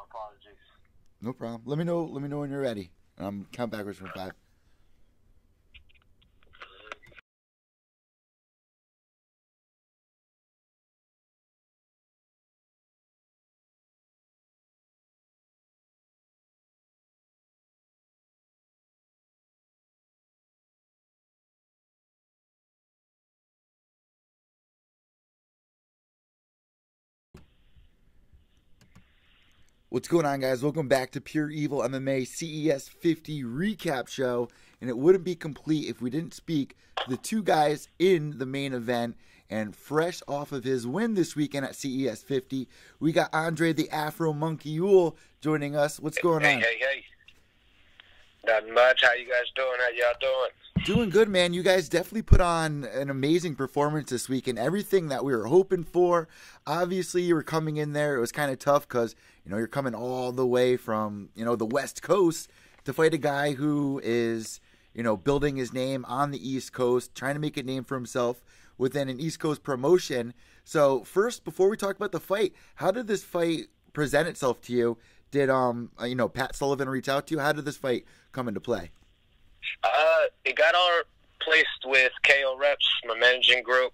My apologies. No problem. Let me know when you're ready. I'm count backwards from 5. What's going on, guys? Welcome back to Pure Evil MMA CES 50 recap show. And it wouldn't be complete if we didn't speak to the two guys in the main event. And fresh off of his win this weekend at CES 50, we got Andre the Afro Monkey Ewell joining us. What's going on? Hey. Not much. How you guys doing? How y'all doing? Doing good, man. You guys definitely put on an amazing performance this week and everything that we were hoping for. Obviously, you were coming in there. It was kind of tough because, you're coming all the way from, the West Coast to fight a guy who is, building his name on the East Coast, trying to make a name for himself within an East Coast promotion. So first, before we talk about the fight, how did this fight present itself to you? Did, Pat Sullivan reach out to you? How did this fight come into play? It got all placed with KO Reps, my managing group,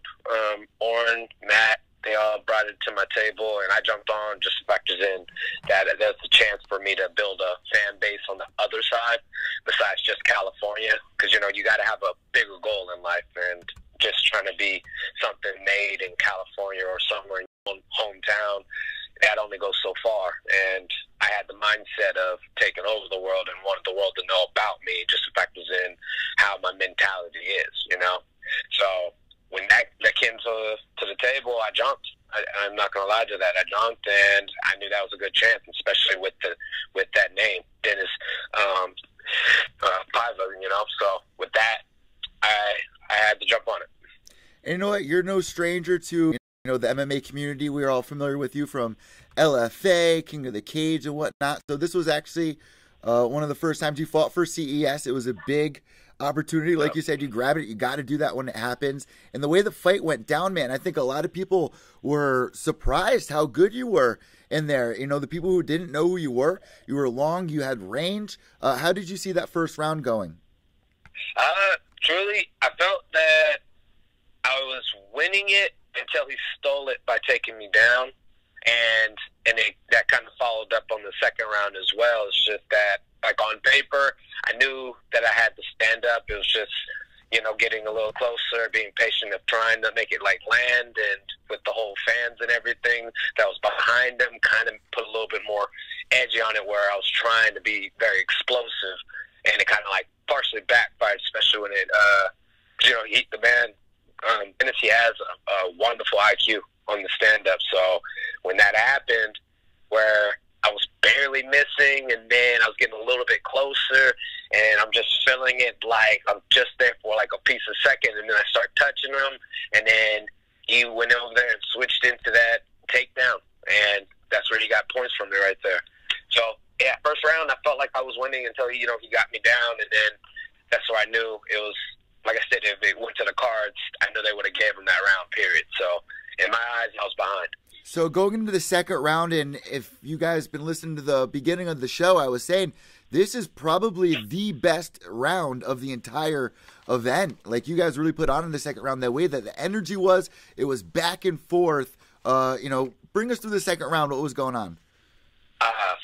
Oren, Matt. They all brought it to my table, and I jumped on. Just factors in that there's a chance for me to build a fan base on the other side besides just California, because you got to have a bigger goal in life, and just trying to be something made in California or somewhere in your own hometown, that only goes so far. And I had the mindset of taking over the world and wanted the world to know about me. Just factors in how my mentality is, So when that came to the table, I jumped. I'm not going to lie to that. I jumped, and I knew that was a good chance, especially with that name, Dennis Paiva, So with that, I had to jump on it. And you know what? You're no stranger to the MMA community. We're all familiar with you from LFA, King of the Cage, and whatnot. So this was actually one of the first times you fought for CES. It was a big opportunity. Like you said, you grab it. You got to do that when it happens. And the way the fight went down, man, I think a lot of people were surprised how good you were in there. The people who didn't know who you were long, you had range. How did you see that first round going? Truly, I felt that I was winning it until he stole it by taking me down. And that kind of followed up on the second round as well. It's just that, like, on paper, I knew that I had to stand up. It was just, getting a little closer, being patient of trying to make it, land. And with the whole fans and everything that was behind them, kind of put a little bit more edgy on it, where I was trying to be very explosive. And it kind of, partially backfired, especially when it, the man, Dennis, he has a wonderful IQ on the stand-up. So when that happened, where I was barely missing, and then I was getting a little bit closer, and I'm just feeling it like I'm just there for a piece of second, and then I start touching him, and then he went over there and switched into that takedown, and that's where he got points from me right there. So, yeah, first round, I felt like I was winning until, he got me down, and then that's where I knew it was, like I said, if it went to the cards, I knew they would have gave him that round, period. So, in my eyes, I was behind. So going into the second round, and if you guys been listening to the beginning of the show, I was saying this is probably the best round of the entire event. You guys really put on in the second round. That way that the energy was, it was back and forth. Bring us through the second round. What was going on?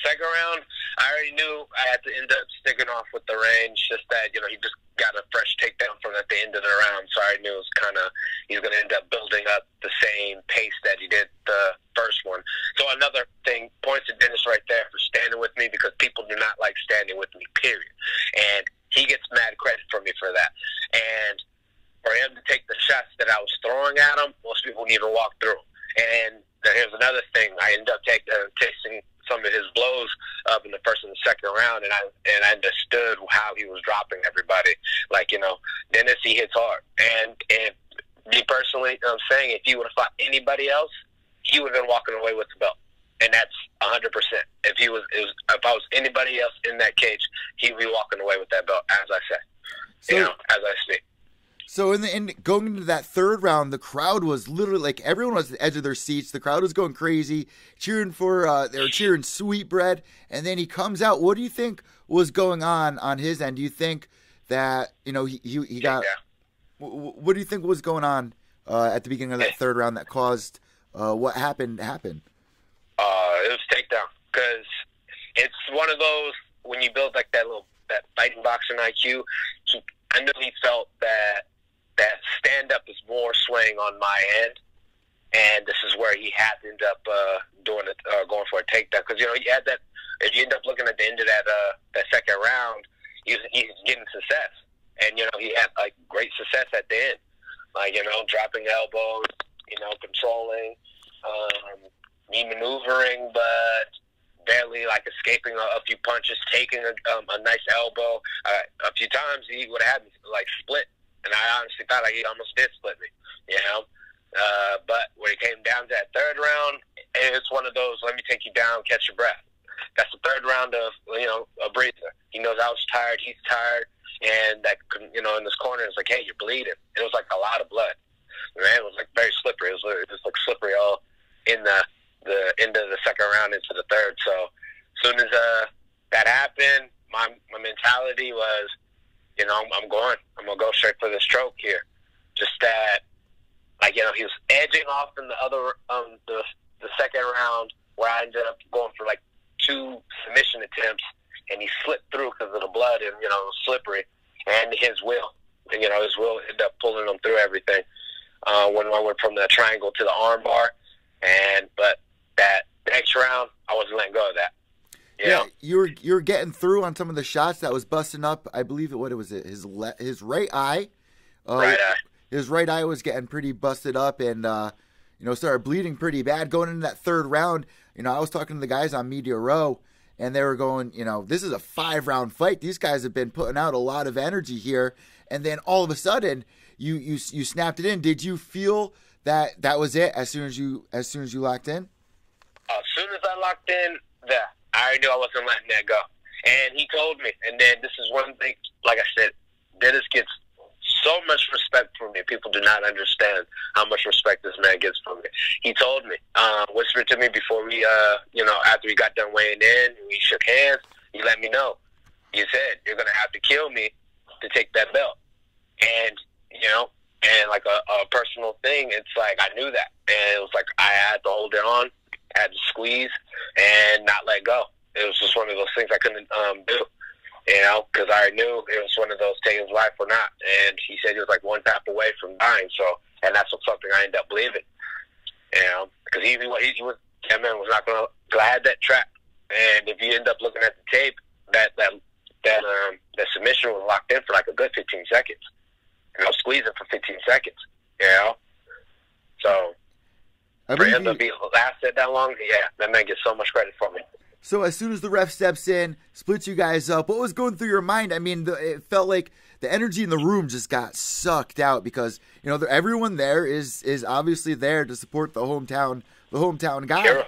Second round, I already knew I had to end up sticking off with the range. Just that, he just got a fresh takedown from at the end of the round. So I knew it was he was going to end up building up the same pace that he did the first one. So another thing, points to Dennis right there for standing with me, because people do not like standing with me, period. And he gets mad credit for me for that. And for him to take the shots that I was throwing at him, most people need to walk through. And here's another thing. I ended up tasting some of his blows up in the first and the second round, and I understood how he was dropping everybody. Dennis, he hits hard. And me personally, I'm saying, if he would have fought anybody else, he would have been walking away with the belt. And that's 100%. If I was anybody else in that cage, he would be walking away with that belt, as I said. As I speak. So in going into that third round, the crowd was literally like everyone was at the edge of their seats. The crowd was going crazy, cheering for they were cheering Sweetbread, and then he comes out. What do you think was going on his end? Do you think that he got? What do you think was going on at the beginning of that third round that caused what happened to happen? It was takedown, because it's one of those when you build like that fighting boxing IQ. I knew he felt that stand-up is more swaying on my end, and this is where he had to end up going for a takedown. Because, he had that, if you end up looking at the end of that second round, he's getting success. And, he had, like, great success at the end. Like, dropping elbows, controlling, me maneuvering, but barely, like, escaping a few punches, taking a nice elbow. A few times he would have had me, like, split. And I honestly thought like he almost did split me, But when it came down to that third round, it's one of those, let me take you down, catch your breath. That's the third round of, a breather. He knows I was tired, he's tired, and that, in this corner, it's like, hey, you're bleeding. It was like a lot of blood. Man, it was like very slippery. It was just like slippery all in the end of the second round into the third. So as soon as that happened, my mentality was, I'm going to go straight for this choke here. Just that, like, he was edging off in the other, the second round, where I ended up going for like 2 submission attempts, and he slipped through because of the blood, and, it was slippery, and his will. And, his will ended up pulling him through everything. When I went from the triangle to the arm bar, but that next round, I wasn't letting go of that. Yeah, you were getting through on some of the shots that was busting up. I believe his right eye. Right eye. His right eye was getting pretty busted up, and started bleeding pretty bad going into that third round. I was talking to the guys on Media Row, and they were going, this is a 5-round fight. These guys have been putting out a lot of energy here, and then all of a sudden you snapped it in. Did you feel that was it as soon as you locked in? As soon as I locked in, I already knew I wasn't letting that go. And he told me, and then this is one thing, like I said, Dennis gets so much respect from me. People do not understand how much respect this man gets from me. He told me, whispered to me before we, after we got done weighing in, and we shook hands, he let me know. He said, you're going to have to kill me to take that belt. And, and like a personal thing, it's like I knew that. And it was like I had to hold it on, had to squeeze, and not let go. It was just one of those things I couldn't do, because I knew it was one of those take his life or not. And he said he was like one tap away from dying. So, and that's something I ended up believing, because that man was not going to. I had that trap, and if you end up looking at the tape, that submission was locked in for like a good 15 seconds, and I was squeezing for 15 seconds, So. For him to be lasted that long, that man gets so much credit from me. So as soon as the ref steps in, splits you guys up, what was going through your mind? I mean, it felt like the energy in the room just got sucked out because everyone there is obviously there to support the hometown guy. Hero.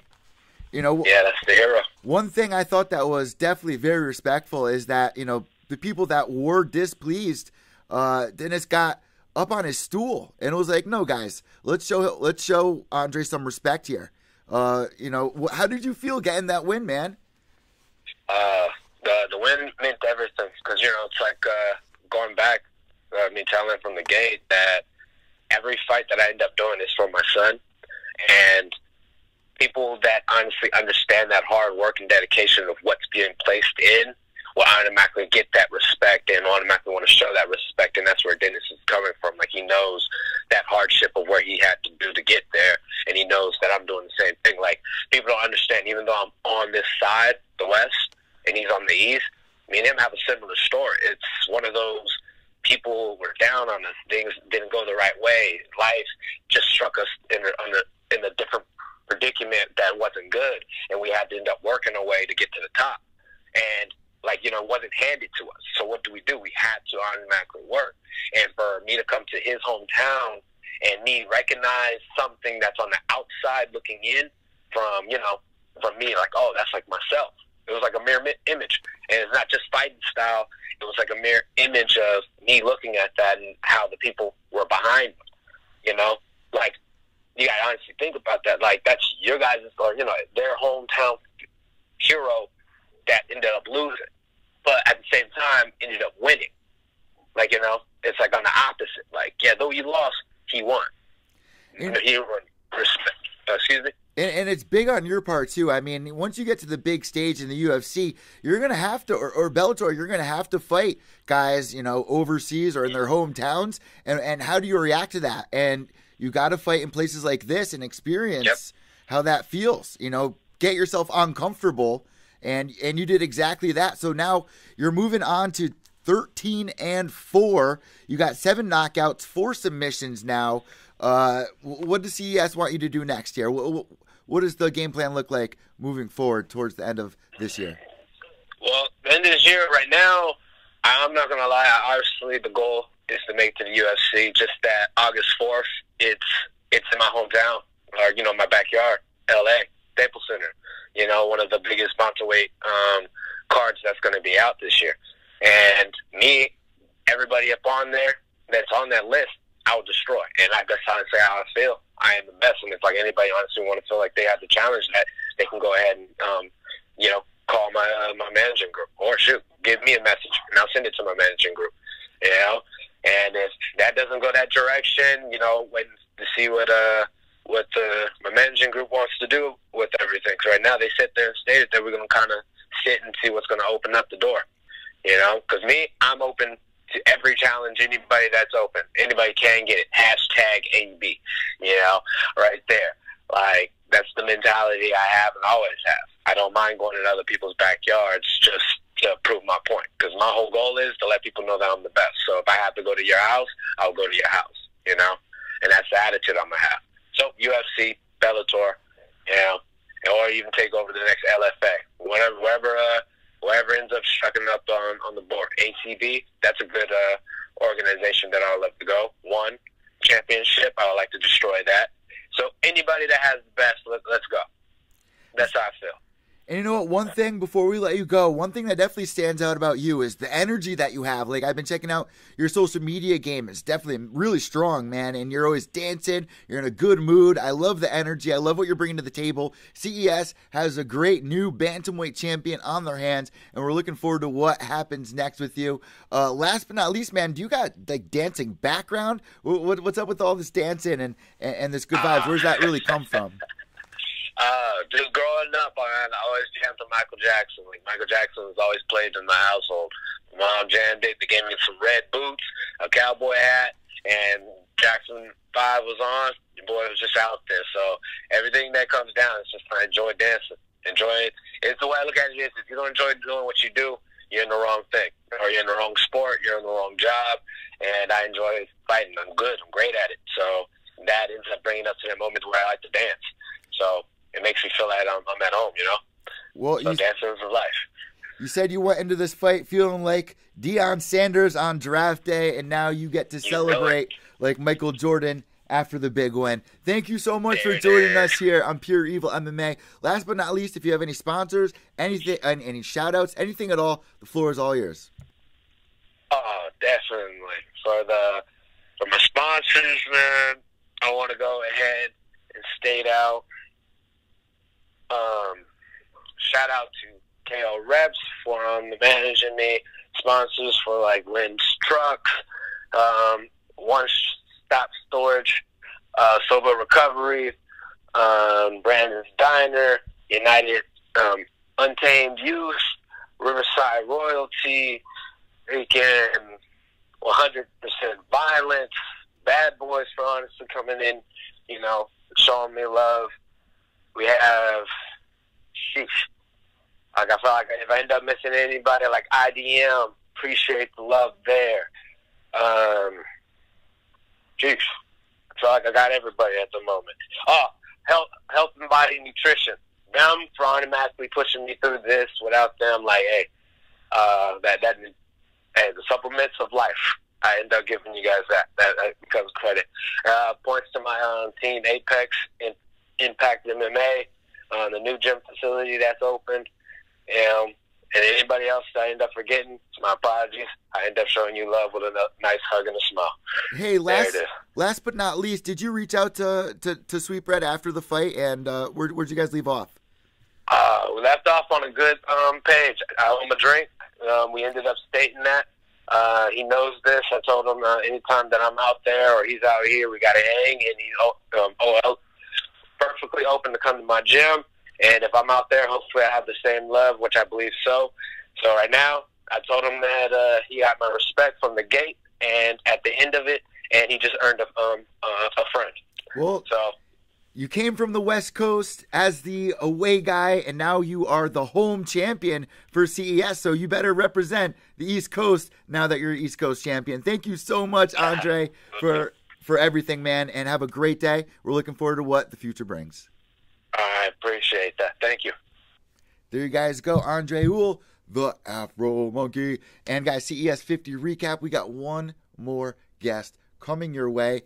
That's the hero. One thing I thought that was definitely very respectful is that the people that were displeased, Dennis got up on his stool and it was like, no guys, let's show Andre some respect here. How did you feel getting that win, man? The win meant everything because it's like going back, me telling from the gate that every fight that I end up doing is for my son, and people that honestly understand that hard work and dedication of what's being placed in will automatically get that respect and automatically want to show that respect, and that's where Dennis is coming from. Like, he knows that hardship of where he had to do to get there, and he knows that I'm doing the same thing. Like, people don't understand, even though I'm on this side, the West, and he's on the East, me and him have a similar story. It's one of those people were down on us, things didn't go the right way, life just struck us in a different predicament that wasn't good, and we had to end up working our way to get to the top. And it wasn't handed to us. So what do? We had to automatically work. And for me to come to his hometown and me recognize something that's on the outside looking in from me, like, oh, that's like myself. It was like a mirror image. And it's not just fighting style. It was like a mirror image of me looking at that and how the people were behind me, you know? Like, you got to honestly think about that. Like, that's your guys' or, you know, their hometown hero that ended up losing. But at the same time, ended up winning. Like, you know, it's like on the opposite. Like, yeah, though he lost, he won. And, he won respect. Excuse me? And it's big on your part, too. I mean, once you get to the big stage in the UFC, you're going to have to, or Bellator, you're going to have to fight guys, you know, overseas or in their hometowns. And how do you react to that? And you got to fight in places like this and experience how that feels. You know, get yourself uncomfortable, and you did exactly that. So now you're moving on to 13-4. You got 7 knockouts, 4 submissions now. What does CES want you to do next year? What does the game plan look like moving forward towards the end of this year? Well, the end of this year, right now, I'm not going to lie. Obviously, the goal is to make it to the UFC. Just that August 4th, it's in my hometown, or, you know, my backyard, L.A., Staples Center. You know, one of the biggest bantamweight cards that's going to be out this year. And me, everybody up on there that's on that list, I will destroy. And that's honestly how I feel. I am the best. And if like anybody honestly want to feel like they have to challenge that, they can go ahead and, you know, call my managing group. Or shoot, give me a message, and I'll send it to my managing group. You know? And if that doesn't go that direction, you know, waiting to see what my managing group wants to do with everything. Because right now they sit there and stated that we're going to kind of sit and see what's going to open up the door. You know? Because me, I'm open to every challenge, anybody that's open. Anybody can get it. # AB. You know, right there. Like, that's the mentality I have and always have. I don't mind going in other people's backyards just to prove my point. Because my whole goal is to let people know that I'm the best. So if I have to go to your house, I'll go to your house. You know? And that's the attitude I'm going to have. So UFC, Bellator, you know, or even take over the next LFA. Whatever ends up striking up on the board. ACB, that's a good organization that I would love to go. 1 championship, I would like to destroy that. So anybody that has the best, let's go. That's how I feel. And you know what? One thing before we let you go, one thing that definitely stands out about you is the energy that you have. Like, I've been checking out your social media game. It's definitely really strong, man. And you're always dancing. You're in a good mood. I love the energy. I love what you're bringing to the table. CES has a great new bantamweight champion on their hands, and we're looking forward to what happens next with you. Last but not least, man, do you got like dancing background? What's up with all this dancing and this good vibes? Where's that really come from? Just growing up, I always jammed to Michael Jackson. Like, Michael Jackson was always played in my household. My mom jammed it. They gave me some red boots, a cowboy hat, and Jackson 5 was on. Your boy was just out there. So everything that comes down is just I enjoy dancing. Enjoy it. It's the way I look at it is, if you don't enjoy doing what you do, you're in the wrong thing. Or you're in the wrong sport, you're in the wrong job. And I enjoy fighting. I'm good. I'm great at it. So that ends up bringing us to that moment where I like to dance. So it makes me feel like I'm at home, you know? Well, so dancing is life. You said you went into this fight feeling like Deion Sanders on draft day, and now you get to celebrate like Michael Jordan after the big win. Thank you so much for joining us here on Pure Evil MMA. Last but not least, if you have any sponsors, anything, any shout-outs, anything at all, the floor is all yours. Oh, definitely. For my sponsors, man, I want to go ahead and state out. Shout out to KO Reps for managing me. Sponsors for like Lynn's Trucks, One Stop Storage, Sober Recovery, Brandon's Diner, United Untamed Youth, Riverside Royalty, freaking 100% Violence, Bad Boys for honestly coming in, you know, showing me love. We have, sheesh. Like, I feel like if I end up missing anybody, like IDM, appreciate the love there. Jeez. I feel like I got everybody at the moment. Oh, health and body nutrition. Them for automatically pushing me through this. Without them, like, hey, hey, the supplements of life. I end up giving you guys that. That becomes credit. Points to my team, Apex, Impact MMA, the new gym facility that's opened. And anybody else that I end up forgetting, it's my apologies. I end up showing you love with a nice hug and a smile. Hey, last but not least, did you reach out to Sweetbread after the fight, and where'd you guys leave off? We left off on a good page. I owe him a drink. We ended up stating that. He knows this. I told him anytime that I'm out there or he's out here, we got to hang, and he's perfectly open to come to my gym. And if I'm out there, hopefully I have the same love, which I believe so. So right now, I told him that he got my respect from the gate, and at the end of it, and he just earned a friend. Well, so you came from the West Coast as the away guy, and now you are the home champion for CES. So you better represent the East Coast now that you're East Coast champion. Thank you so much, Andre, for everything, man, and have a great day. We're looking forward to what the future brings. I appreciate that. Thank you. There you guys go. Andre Ewell, the Afro Monkey. And guys, CES 50 recap. We got one more guest coming your way. It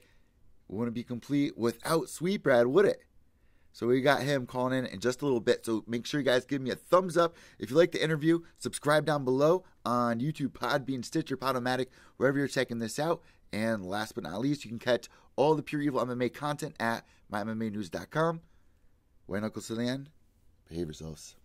wouldn't be complete without Sweetbread, would it? So we got him calling in just a little bit. So make sure you guys give me a thumbs up. If you like the interview, subscribe down below on YouTube, Podbean, Stitcher, Podomatic, wherever you're checking this out. And last but not least, you can catch all the Pure Evil MMA content at mymmanews.com. White Knuckles to the end. Behave yourselves.